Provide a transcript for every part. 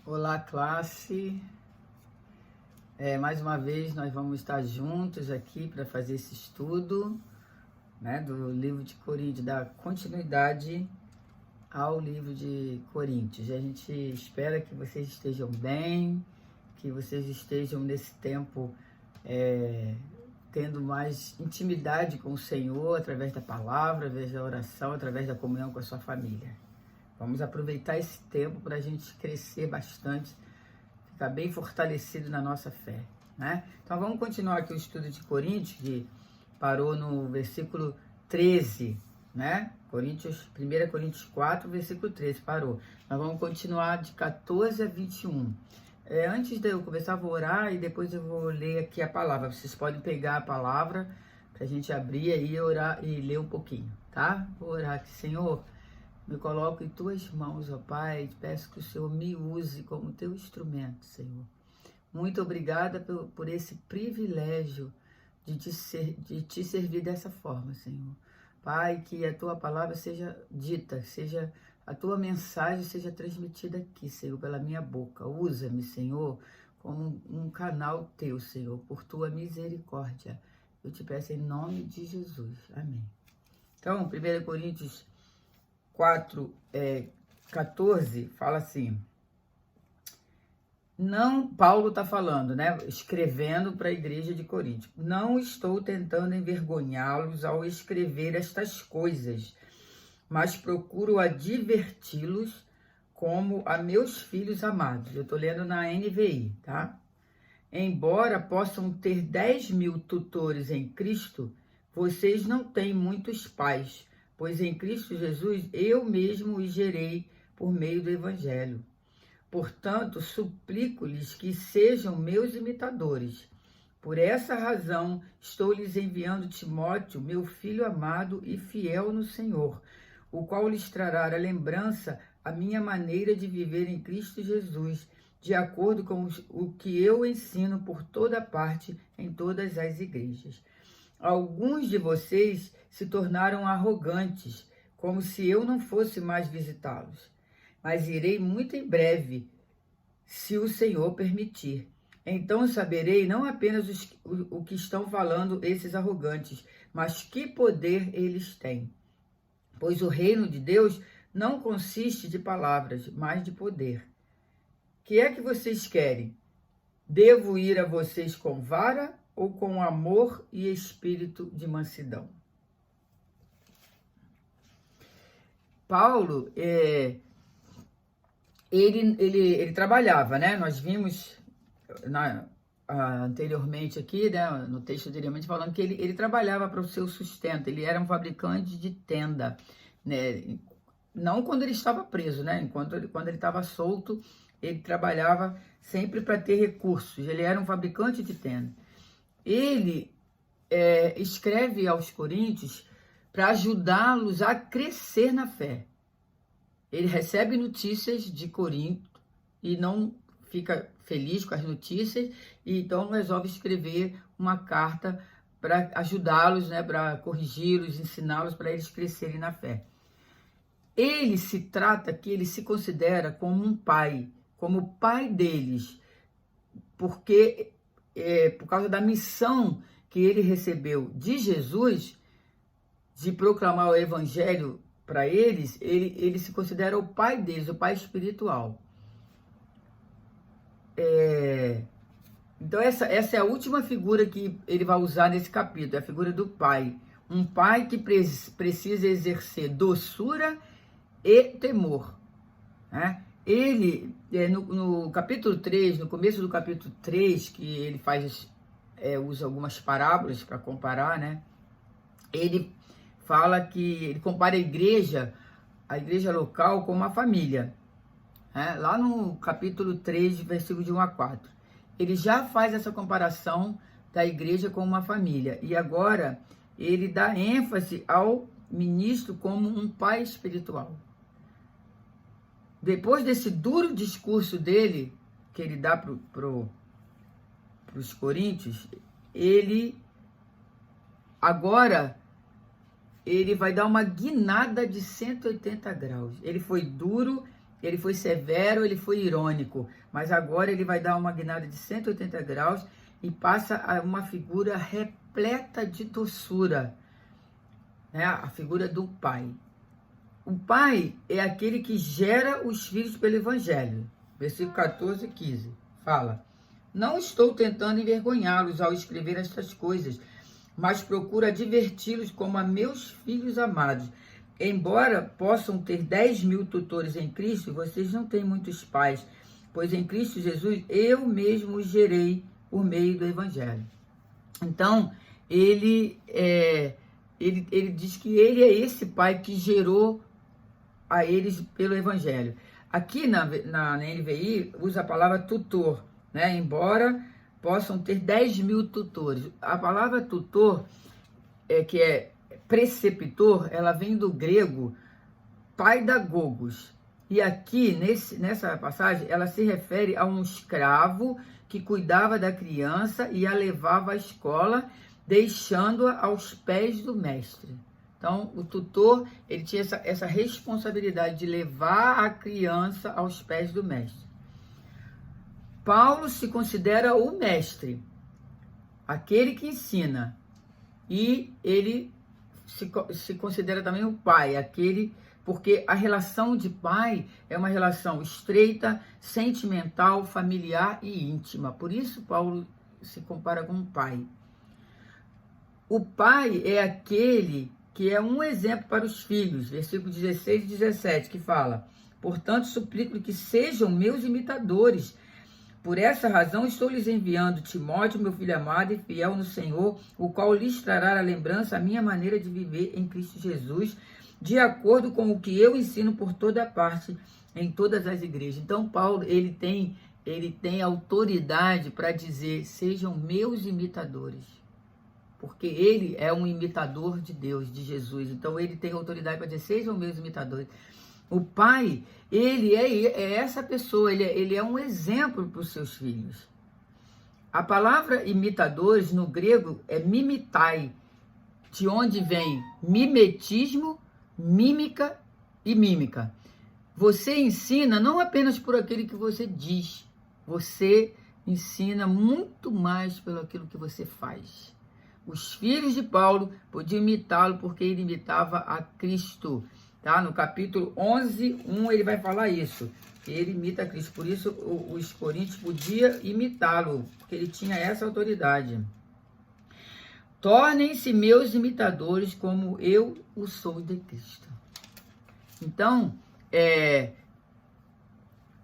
Olá, classe. Mais uma vez nós vamos estar juntos aqui para fazer esse estudo, né, do livro de Coríntios, da continuidade ao livro de Coríntios. A gente espera que vocês estejam bem, que vocês estejam nesse tempo tendo mais intimidade com o Senhor através da palavra, através da oração, através da comunhão com a sua família. Vamos aproveitar esse tempo para a gente crescer bastante, ficar bem fortalecido na nossa fé, né? Então vamos continuar aqui o estudo de Coríntios, que parou no versículo 13, né? 1 Coríntios 4, versículo 13, parou. Nós vamos continuar de 14 a 21. Antes de eu começar, eu vou orar e depois eu vou ler aqui a palavra. Vocês podem pegar a palavra para a gente abrir aí e orar e ler um pouquinho, tá? Vou orar aqui. Senhor, me coloco em tuas mãos, ó Pai, peço que o Senhor me use como teu instrumento, Senhor. Muito obrigada por esse privilégio de te servir dessa forma, Senhor. Pai, que a tua palavra seja dita, seja a tua mensagem seja transmitida aqui, Senhor, pela minha boca. Usa-me, Senhor, como um canal teu, Senhor, por tua misericórdia. Eu te peço em nome de Jesus. Amém. Então, 1 Coríntios 4, 14, fala assim, não, Paulo está falando, né, escrevendo para a igreja de Corinto, não estou tentando envergonhá-los ao escrever estas coisas, mas procuro adverti-los como a meus filhos amados. Eu estou lendo na NVI, tá? Embora possam ter 10.000 tutores em Cristo, vocês não têm muitos pais, pois em Cristo Jesus eu mesmo os gerei por meio do Evangelho. Portanto, suplico-lhes que sejam meus imitadores. Por essa razão, estou lhes enviando Timóteo, meu filho amado e fiel no Senhor, o qual lhes trará a lembrança a minha maneira de viver em Cristo Jesus, de acordo com o que eu ensino por toda parte em todas as igrejas. Alguns de vocês se tornaram arrogantes, como se eu não fosse mais visitá-los. Mas irei muito em breve, se o Senhor permitir. Então saberei não apenas o que estão falando esses arrogantes, mas que poder eles têm. Pois o reino de Deus não consiste de palavras, mas de poder. Que é que vocês querem? Devo ir a vocês com vara ou com amor e espírito de mansidão? Paulo, ele trabalhava, né? Nós vimos anteriormente aqui, né, no texto anteriormente, falando que ele trabalhava para o seu sustento, ele era um fabricante de tenda, né? Não quando ele estava preso, né? Quando ele estava solto, ele trabalhava sempre para ter recursos, ele era um fabricante de tenda. Ele escreve aos Coríntios para ajudá-los a crescer na fé. Ele recebe notícias de Corinto e não fica feliz com as notícias, e então resolve escrever uma carta para ajudá-los, né, para corrigi-los, ensiná-los, para eles crescerem na fé. Ele se trata aqui, ele se considera como um pai, como o pai deles, porque por causa da missão que ele recebeu de Jesus, de proclamar o evangelho para eles, ele se considera o pai deles, o pai espiritual. Então essa é a última figura que ele vai usar nesse capítulo, é a figura do pai. Um pai que precisa exercer doçura e temor, né? Ele, no capítulo 3, no começo do capítulo 3, que ele usa algumas parábolas para comparar, né? Ele fala que ele compara a igreja local com uma família, né? Lá no capítulo 3, versículo de 1 a 4. Ele já faz essa comparação da igreja com uma família. E agora ele dá ênfase ao ministro como um pai espiritual. Depois desse duro discurso dele, que ele dá para os coríntios, ele vai dar uma guinada de 180 graus. Ele foi duro, ele foi severo, ele foi irônico, mas agora ele vai dar uma guinada de 180 graus e passa a uma figura repleta de doçura, né? A figura do pai. O pai é aquele que gera os filhos pelo evangelho. Versículo 14 e 15 fala: não estou tentando envergonhá-los ao escrever estas coisas, mas procuro adverti-los como a meus filhos amados. Embora possam ter 10.000 tutores em Cristo, vocês não têm muitos pais, pois em Cristo Jesus eu mesmo os gerei por meio do evangelho. Então, ele diz que ele é esse pai que gerou a eles pelo evangelho. Aqui na NVI usa a palavra tutor, né? Embora possam ter 10.000 tutores. A palavra tutor, que é preceptor, ela vem do grego paidagogos. E aqui, nessa passagem, ela se refere a um escravo que cuidava da criança e a levava à escola, deixando-a aos pés do mestre. Então, o tutor, ele tinha essa responsabilidade de levar a criança aos pés do mestre. Paulo se considera o mestre, aquele que ensina, e ele se considera também o pai, porque a relação de pai é uma relação estreita, sentimental, familiar e íntima. Por isso, Paulo se compara com o pai. O pai é aquele que é um exemplo para os filhos, versículos 16 e 17, que fala: portanto, suplico que sejam meus imitadores. Por essa razão, estou lhes enviando Timóteo, meu filho amado e fiel no Senhor, o qual lhes trará a lembrança a minha maneira de viver em Cristo Jesus, de acordo com o que eu ensino por toda parte, em todas as igrejas. Então, Paulo, ele tem autoridade para dizer: sejam meus imitadores. Porque ele é um imitador de Deus, de Jesus. Então, ele tem autoridade para dizer: sejam meus imitadores. O pai, ele é essa pessoa, ele é um exemplo para os seus filhos. A palavra imitadores, no grego, é mimitai, de onde vem mimetismo, mímica e mímica. Você ensina não apenas por aquilo que você diz, você ensina muito mais pelo aquilo que você faz. Os filhos de Paulo podiam imitá-lo porque ele imitava a Cristo. Tá? No capítulo 11, 1, ele vai falar isso. Ele imita a Cristo. Por isso, os coríntios podiam imitá-lo, porque ele tinha essa autoridade. Tornem-se meus imitadores como eu o sou de Cristo. Então,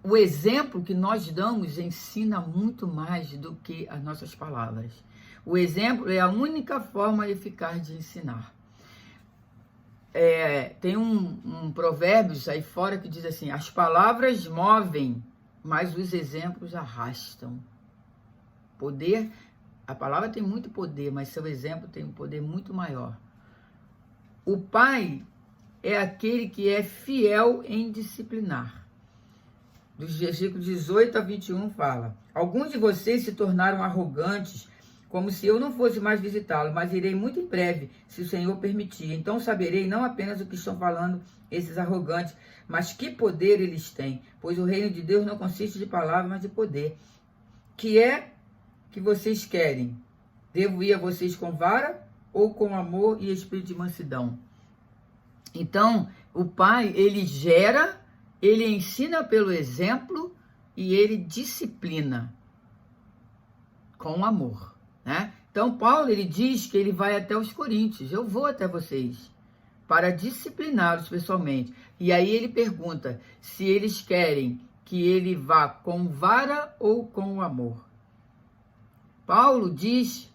o exemplo que nós damos ensina muito mais do que as nossas palavras. O exemplo é a única forma eficaz de ensinar. Tem um provérbio aí fora que diz assim: as palavras movem, mas os exemplos arrastam. Poder, a palavra tem muito poder, mas seu exemplo tem um poder muito maior. O pai é aquele que é fiel em disciplinar. Dos versículos 18 a 21 fala: alguns de vocês se tornaram arrogantes, como se eu não fosse mais visitá-lo, mas irei muito em breve, se o Senhor permitir. Então saberei não apenas o que estão falando esses arrogantes, mas que poder eles têm, pois o reino de Deus não consiste de palavras, mas de poder. Que é que vocês querem? Devo ir a vocês com vara ou com amor e espírito de mansidão? Então, o pai, ele gera, ele ensina pelo exemplo e ele disciplina com amor. Né? Então, Paulo, ele diz que ele vai até os coríntios. Eu vou até vocês para discipliná-los pessoalmente. E aí ele pergunta se eles querem que ele vá com vara ou com amor. Paulo diz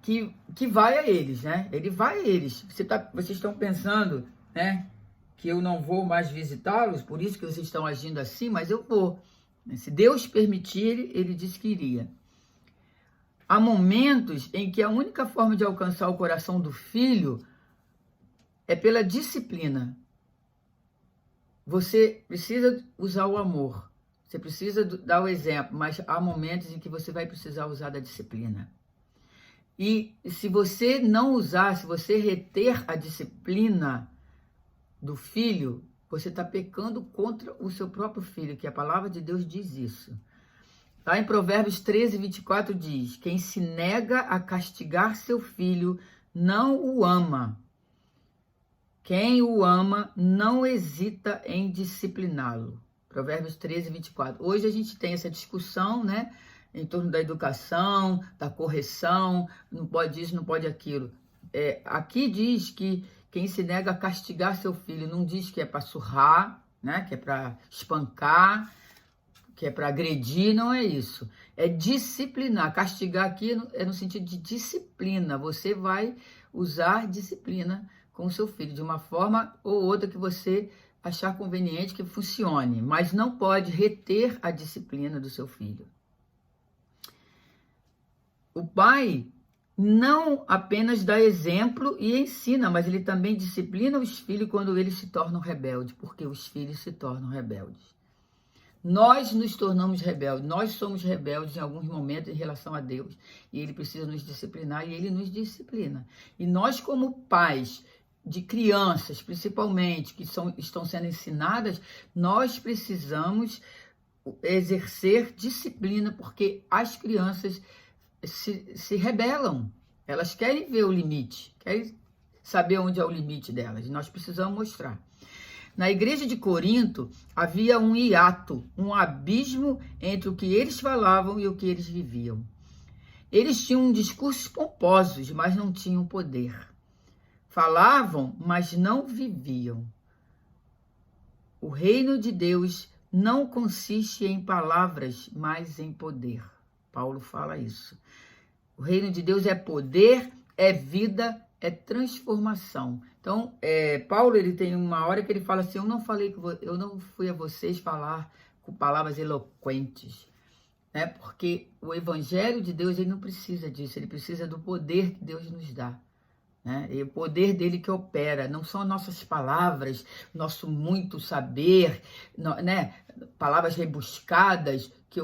que vai a eles, né? Ele vai a eles. Vocês estão pensando, né, que eu não vou mais visitá-los, por isso que vocês estão agindo assim, mas eu vou. Se Deus permitir, ele disse que iria. Há momentos em que a única forma de alcançar o coração do filho é pela disciplina. Você precisa usar o amor, você precisa dar o exemplo, mas há momentos em que você vai precisar usar da disciplina. E se você não usar, se você reter a disciplina do filho, você está pecando contra o seu próprio filho, que a palavra de Deus diz isso. Lá em Provérbios 13, 24 diz: quem se nega a castigar seu filho não o ama. Quem o ama não hesita em discipliná-lo. Provérbios 13, 24. Hoje a gente tem essa discussão, né? Em torno da educação, da correção, não pode isso, não pode aquilo. Aqui diz que quem se nega a castigar seu filho, não diz que é para surrar, né? Que é para espancar, que é para agredir, não é isso. É disciplinar. Castigar aqui é no sentido de disciplina. Você vai usar disciplina com o seu filho, de uma forma ou outra que você achar conveniente, que funcione, mas não pode reter a disciplina do seu filho. O pai não apenas dá exemplo e ensina, mas ele também disciplina os filhos quando eles se tornam rebeldes, porque os filhos se tornam rebeldes. Nós nos tornamos rebeldes, nós somos rebeldes em alguns momentos em relação a Deus, e ele precisa nos disciplinar e ele nos disciplina. E nós, como pais de crianças, principalmente, que estão sendo ensinadas, nós precisamos exercer disciplina, porque as crianças se rebelam, elas querem ver o limite, querem saber onde é o limite delas, e nós precisamos mostrar. Na igreja de Corinto, havia um hiato, um abismo entre o que eles falavam e o que eles viviam. Eles tinham discursos pomposos, mas não tinham poder. Falavam, mas não viviam. O reino de Deus não consiste em palavras, mas em poder. Paulo fala isso. O reino de Deus é poder, é vida, é transformação. Então, Paulo, ele tem uma hora que ele fala assim: eu não fui a vocês falar com palavras eloquentes, né? Porque o evangelho de Deus, ele não precisa disso, ele precisa do poder que Deus nos dá, né? E o poder dele que opera, não são nossas palavras, nosso muito saber, né? Palavras rebuscadas que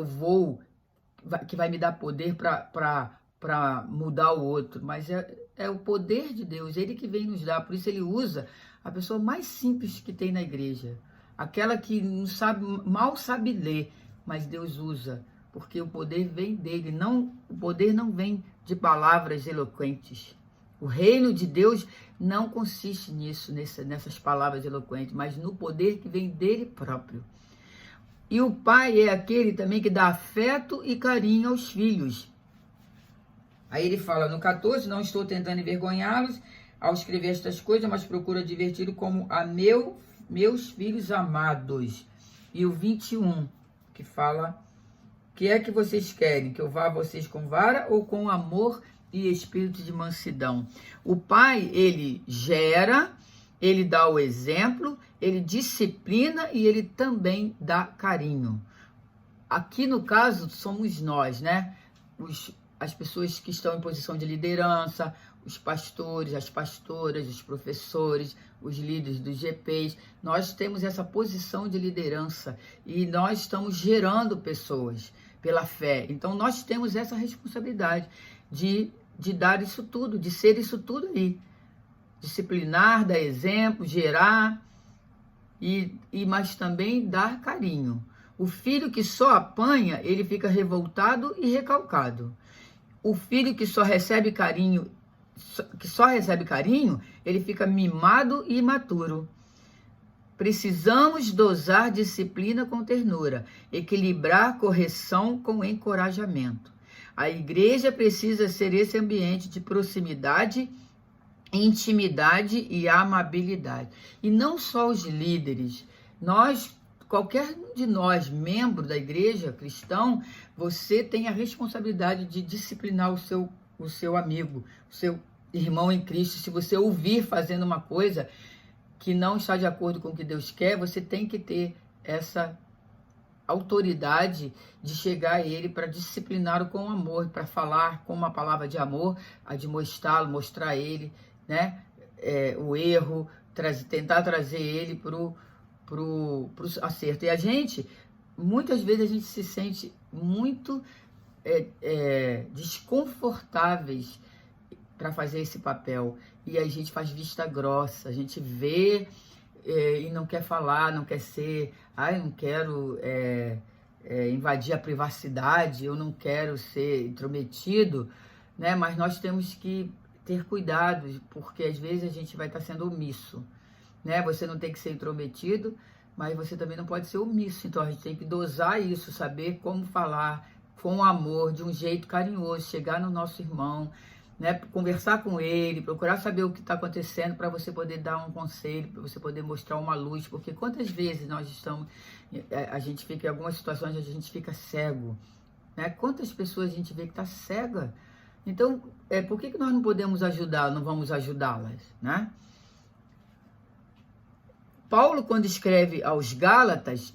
vai me dar poder para mudar o outro, mas é o poder de Deus, ele que vem nos dar. Por isso ele usa a pessoa mais simples que tem na igreja, aquela que não sabe, mal sabe ler, mas Deus usa, porque o poder vem dele, o poder não vem de palavras eloquentes. O reino de Deus não consiste nessas palavras eloquentes, mas no poder que vem dele próprio. E o pai é aquele também que dá afeto e carinho aos filhos. Aí ele fala no 14, não estou tentando envergonhá-los ao escrever estas coisas, mas procuro diverti-lo como a meus filhos amados. E o 21, que fala: que é que vocês querem? Que eu vá a vocês com vara ou com amor e espírito de mansidão? O pai, ele gera, ele dá o exemplo, ele disciplina e ele também dá carinho. Aqui no caso somos nós, né? As pessoas que estão em posição de liderança, os pastores, as pastoras, os professores, os líderes dos GPs, nós temos essa posição de liderança e nós estamos gerando pessoas pela fé. Então nós temos essa responsabilidade de dar isso tudo, de ser isso tudo aí. Disciplinar, dar exemplo, gerar, mas também dar carinho. O filho que só apanha, ele fica revoltado e recalcado. O filho que só recebe carinho, ele fica mimado e imaturo. Precisamos dosar disciplina com ternura, equilibrar correção com encorajamento. A igreja precisa ser esse ambiente de proximidade, intimidade e amabilidade. E não só os líderes, qualquer um de nós, membro da igreja cristão, você tem a responsabilidade de disciplinar o seu amigo, o seu irmão em Cristo. Se você ouvir fazendo uma coisa que não está de acordo com o que Deus quer, você tem que ter essa autoridade de chegar a ele para discipliná-lo com amor, para falar com uma palavra de amor, admoestá-lo, mostrar a ele, né, o erro, tentar trazer ele pro acerto. E muitas vezes a gente se sente muito desconfortáveis para fazer esse papel, e a gente faz vista grossa, a gente vê e não quer falar, não quer ser, eu não quero invadir a privacidade, eu não quero ser intrometido, né? Mas nós temos que ter cuidado, porque às vezes a gente vai estar sendo omisso, né? Você não tem que ser intrometido, mas você também não pode ser omisso, então a gente tem que dosar isso, saber como falar com amor, de um jeito carinhoso, chegar no nosso irmão, né, conversar com ele, procurar saber o que está acontecendo para você poder dar um conselho, para você poder mostrar uma luz, porque quantas vezes a gente fica em algumas situações onde a gente fica cego, né? Quantas pessoas a gente vê que está cega? Então, por que nós não podemos ajudar, não vamos ajudá-las, né? Paulo, quando escreve aos Gálatas,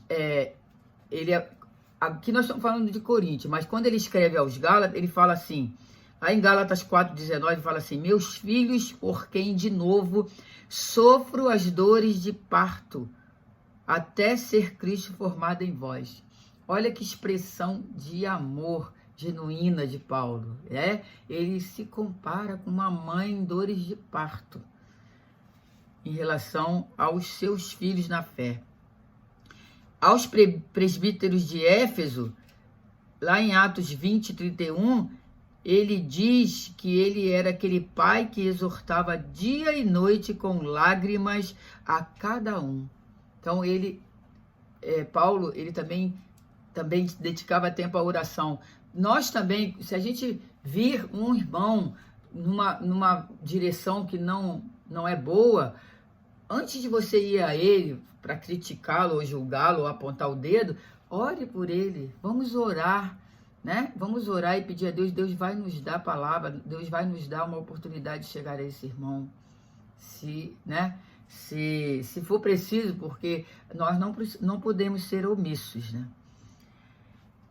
aqui nós estamos falando de Coríntios, mas quando ele escreve aos Gálatas, ele fala assim, lá em Gálatas 4,19, fala assim, meus filhos, por quem de novo sofro as dores de parto, até ser Cristo formado em vós. Olha que expressão de amor genuína de Paulo, Ele se compara com uma mãe em dores de parto, em relação aos seus filhos na fé. Aos presbíteros de Éfeso, lá em Atos 20, 31, ele diz que ele era aquele pai que exortava dia e noite com lágrimas a cada um. Então, Paulo, ele também dedicava tempo à oração. Nós também, se a gente vir um irmão numa direção que não é boa, antes de você ir a ele para criticá-lo ou julgá-lo ou apontar o dedo, ore por ele, vamos orar, né? Vamos orar e pedir a Deus, Deus vai nos dar a palavra, Deus vai nos dar uma oportunidade de chegar a esse irmão, se for preciso, porque nós não podemos ser omissos, né?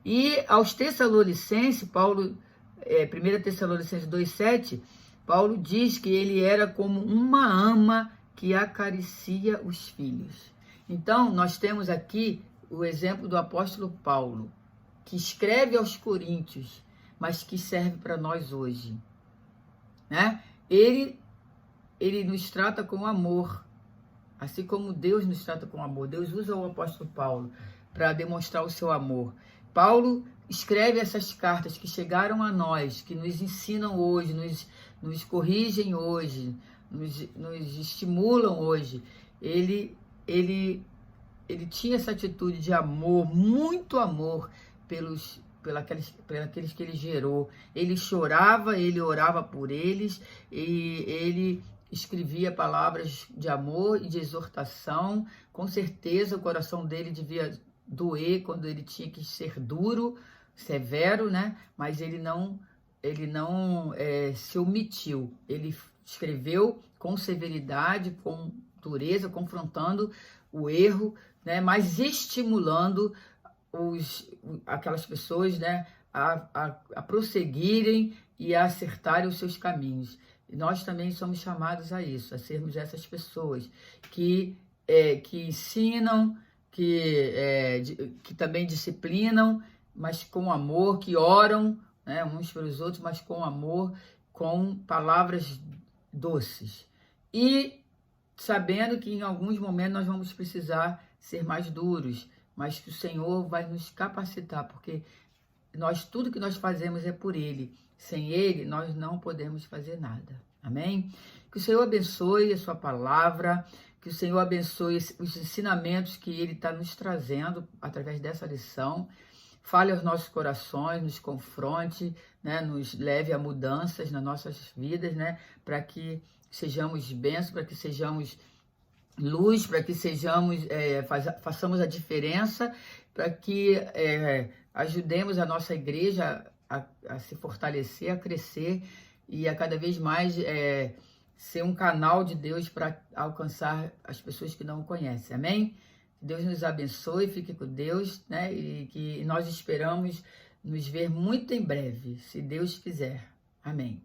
E aos Tessalonicenses, Paulo, 1 Tessalonicenses 2,7, Paulo diz que ele era como uma ama que acaricia os filhos. Então, nós temos aqui o exemplo do apóstolo Paulo, que escreve aos Coríntios, mas que serve para nós hoje, né? Ele nos trata com amor, assim como Deus nos trata com amor. Deus usa o apóstolo Paulo para demonstrar o seu amor. Paulo escreve essas cartas que chegaram a nós, que nos ensinam hoje, nos corrigem hoje, nos estimulam hoje. Ele tinha essa atitude de amor, muito amor pelos aqueles que ele gerou. Ele chorava, ele orava por eles, e ele escrevia palavras de amor e de exortação. Com certeza o coração dele devia doer quando ele tinha que ser duro, severo, né? Mas ele não se omitiu. Ele escreveu com severidade, com dureza, confrontando o erro, né? Mas estimulando aquelas pessoas, né, a prosseguirem e a acertarem os seus caminhos. E nós também somos chamados a isso, a sermos essas pessoas que ensinam, que também disciplinam, mas com amor, que oram, né, uns pelos outros, mas com amor, com palavras doces. E sabendo que em alguns momentos nós vamos precisar ser mais duros, mas que o Senhor vai nos capacitar, porque tudo que nós fazemos é por Ele. Sem Ele, nós não podemos fazer nada. Amém? Que o Senhor abençoe a sua palavra, que o Senhor abençoe os ensinamentos que Ele está nos trazendo através dessa lição. Fale aos nossos corações, nos confronte, né? Nos leve a mudanças nas nossas vidas, né? Para que sejamos bênçãos, para que sejamos luz, para que façamos a diferença, para que ajudemos a nossa igreja a se fortalecer, a crescer e a cada vez mais ser um canal de Deus para alcançar as pessoas que não o conhecem. Amém? Deus nos abençoe, fique com Deus, né? E que nós esperamos nos ver muito em breve, se Deus quiser. Amém.